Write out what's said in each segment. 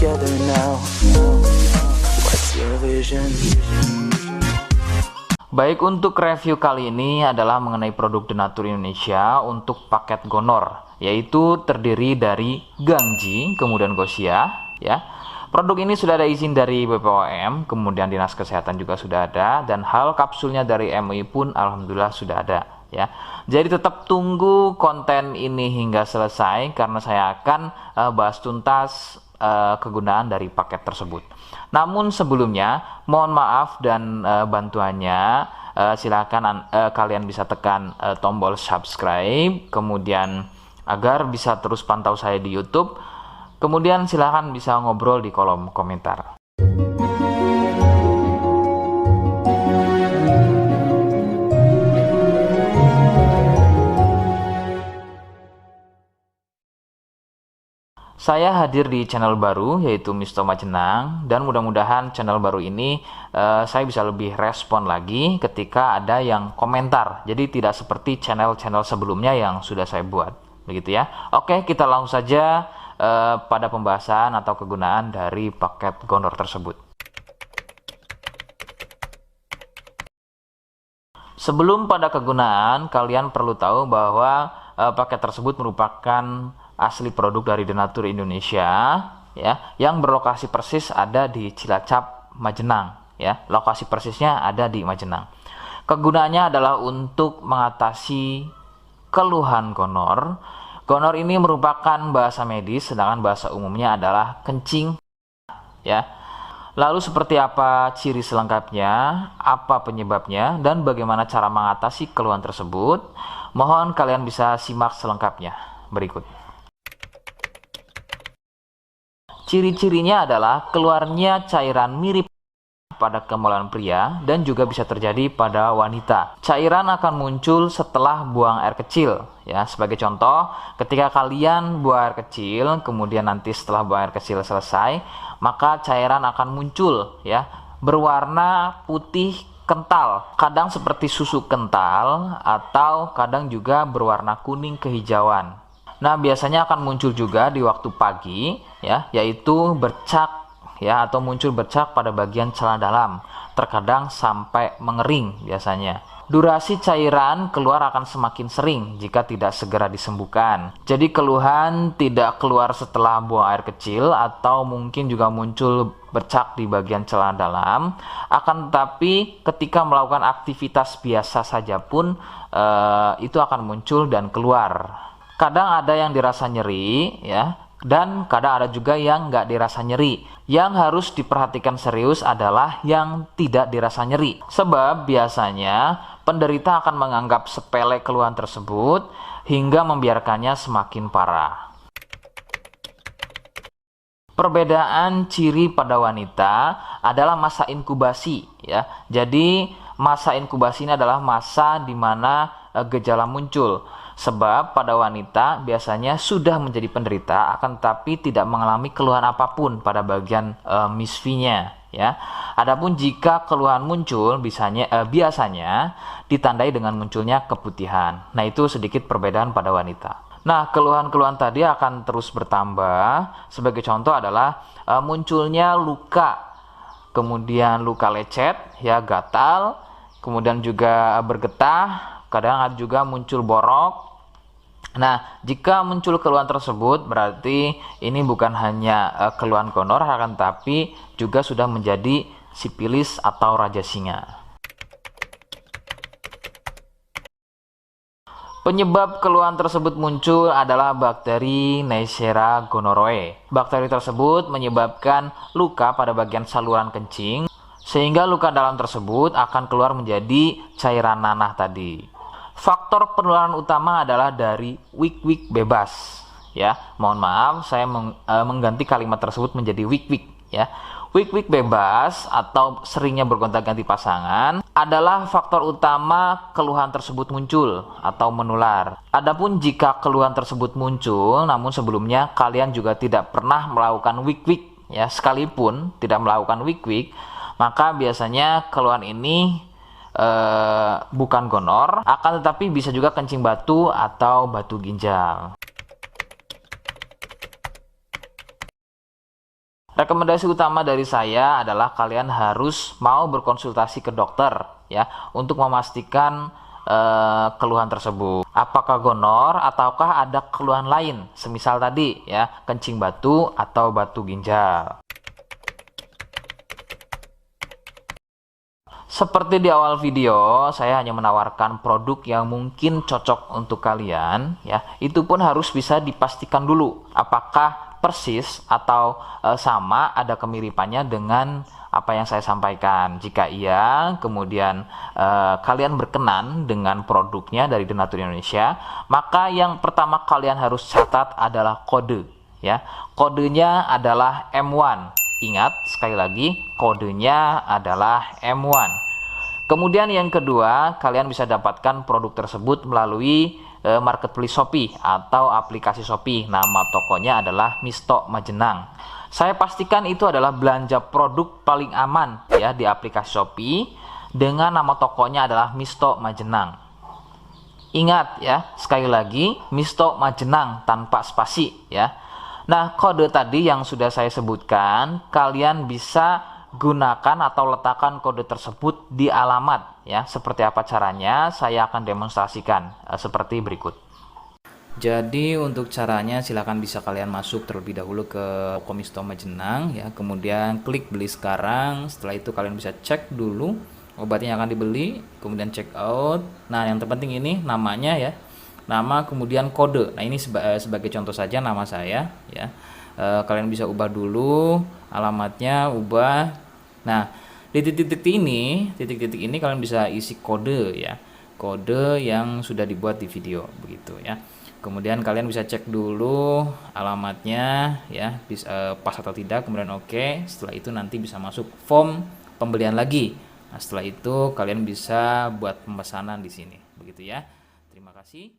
together now. What's your vision? Baik, untuk review kali ini adalah mengenai produk Denatur Indonesia untuk paket Gonor, yaitu terdiri dari Gangji, kemudian Gosia, ya. Produk ini sudah ada izin dari BPOM, kemudian Dinas Kesehatan juga sudah ada, dan hal kapsulnya dari MUI pun alhamdulillah sudah ada, ya. Jadi tetap tunggu konten ini hingga selesai karena saya akan bahas tuntas kegunaan dari paket tersebut. Namun sebelumnya mohon maaf dan bantuannya, silakan kalian bisa tekan tombol subscribe, kemudian agar bisa terus pantau saya di YouTube. Kemudian silakan bisa ngobrol di kolom komentar. Saya hadir di channel baru yaitu Misto Majenang, dan mudah-mudahan channel baru ini saya bisa lebih respon lagi ketika ada yang komentar. Jadi tidak seperti channel-channel sebelumnya yang sudah saya buat, begitu ya. Oke, kita langsung saja pada pembahasan atau kegunaan dari paket Gonor tersebut. Sebelum pada kegunaan, kalian perlu tahu bahwa paket tersebut merupakan asli produk dari Denatur Indonesia, ya, yang berlokasi persis ada di Cilacap, Majenang, ya. Lokasi persisnya ada di Majenang. Kegunaannya adalah untuk mengatasi keluhan Gonor. Gonor ini merupakan bahasa medis, sedangkan bahasa umumnya adalah kencing, ya. Lalu seperti apa ciri selengkapnya, apa penyebabnya, dan bagaimana cara mengatasi keluhan tersebut? Mohon kalian bisa simak selengkapnya berikut. Ciri-cirinya adalah keluarnya cairan mirip pada kemaluan pria dan juga bisa terjadi pada wanita. Cairan akan muncul setelah buang air kecil, ya. Sebagai contoh, ketika kalian buang air kecil, kemudian nanti setelah buang air kecil selesai, maka cairan akan muncul, ya, berwarna putih kental, kadang seperti susu kental atau kadang juga berwarna kuning kehijauan. Nah, biasanya akan muncul juga di waktu pagi, ya, yaitu bercak, ya, atau muncul bercak pada bagian celana dalam, terkadang sampai mengering biasanya. Durasi cairan keluar akan semakin sering jika tidak segera disembuhkan. Jadi keluhan tidak keluar setelah buang air kecil atau mungkin juga muncul bercak di bagian celana dalam, akan tetapi ketika melakukan aktivitas biasa saja pun itu akan muncul dan keluar. Kadang ada yang dirasa nyeri, ya, dan kadang ada juga yang nggak dirasa nyeri. Yang harus diperhatikan serius adalah yang tidak dirasa nyeri, sebab biasanya penderita akan menganggap sepele keluhan tersebut hingga membiarkannya semakin parah. Perbedaan ciri pada wanita adalah masa inkubasi, ya. Jadi masa inkubasi ini adalah masa di mana gejala muncul. Sebab pada wanita biasanya sudah menjadi penderita akan tetapi tidak mengalami keluhan apapun pada bagian misfinya, ya. Adapun jika keluhan muncul biasanya ditandai dengan munculnya keputihan. Nah, itu sedikit perbedaan pada wanita. Nah, keluhan-keluhan tadi akan terus bertambah. Sebagai contoh adalah munculnya luka, kemudian luka lecet, ya, gatal, kemudian juga bergetah, kadang ada juga muncul borok. Nah, jika muncul keluhan tersebut berarti ini bukan hanya keluhan Gonor, akan tapi juga sudah menjadi sipilis atau raja singa. Penyebab keluhan tersebut muncul adalah bakteri Neisseria gonorrhoeae. Bakteri tersebut menyebabkan luka pada bagian saluran kencing, sehingga luka dalam tersebut akan keluar menjadi cairan nanah tadi. Faktor penularan utama adalah dari wik-wik bebas, ya. Mohon maaf, saya mengganti kalimat tersebut menjadi wik-wik, ya. Wik-wik bebas atau seringnya bergonta-ganti pasangan adalah faktor utama keluhan tersebut muncul atau menular. Adapun jika keluhan tersebut muncul namun sebelumnya kalian juga tidak pernah melakukan wik-wik, ya, sekalipun tidak melakukan wik-wik, maka biasanya keluhan ini bukan Gonor, akan tetapi bisa juga kencing batu atau batu ginjal. Rekomendasi utama dari saya adalah kalian harus mau berkonsultasi ke dokter ya untuk memastikan keluhan tersebut. Apakah gonor ataukah ada keluhan lain, semisal tadi ya kencing batu atau batu ginjal. Seperti di awal video, saya hanya menawarkan produk yang mungkin cocok untuk kalian ya. Itu pun harus bisa dipastikan dulu apakah persis atau sama ada kemiripannya dengan apa yang saya sampaikan. Jika iya, kemudian kalian berkenan dengan produknya dari Donatur Indonesia, maka yang pertama kalian harus catat adalah kode ya. Kodenya adalah M1. Ingat sekali lagi, kodenya adalah M1. Kemudian yang kedua, kalian bisa dapatkan produk tersebut melalui marketplace Shopee atau aplikasi Shopee. Nama tokonya adalah Misto Majenang. Saya pastikan itu adalah belanja produk paling aman ya di aplikasi Shopee dengan nama tokonya adalah Misto Majenang. Ingat ya, sekali lagi Misto Majenang tanpa spasi ya. Nah, kode tadi yang sudah saya sebutkan, kalian bisa gunakan atau letakkan kode tersebut di alamat ya. Seperti apa caranya saya akan demonstrasikan seperti berikut. Jadi untuk caranya silahkan bisa kalian masuk terlebih dahulu ke toko Misto Majenang ya, kemudian klik beli sekarang. Setelah itu kalian bisa cek dulu obatnya yang akan dibeli, kemudian check out. Nah, yang terpenting ini namanya ya, nama kemudian kode. Nah, ini sebagai contoh saja nama saya ya. Kalian bisa ubah dulu alamatnya, ubah. Nah, di titik-titik ini kalian bisa isi kode ya, kode yang sudah dibuat di video begitu ya. Kemudian kalian bisa cek dulu alamatnya ya, bisa pas atau tidak, kemudian oke. Setelah itu nanti bisa masuk form pembelian lagi. Nah, setelah itu kalian bisa buat pemesanan di sini begitu ya. Terima kasih.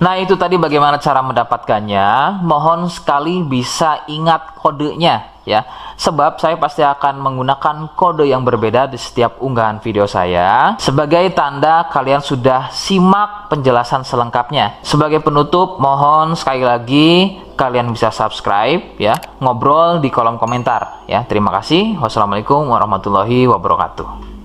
Nah, itu tadi bagaimana cara mendapatkannya. Mohon sekali bisa ingat kodenya ya. Sebab saya pasti akan menggunakan kode yang berbeda di setiap unggahan video saya. Sebagai tanda kalian sudah simak penjelasan selengkapnya. Sebagai penutup, mohon sekali lagi kalian bisa subscribe ya. Ngobrol di kolom komentar ya. Terima kasih. Wassalamualaikum warahmatullahi wabarakatuh.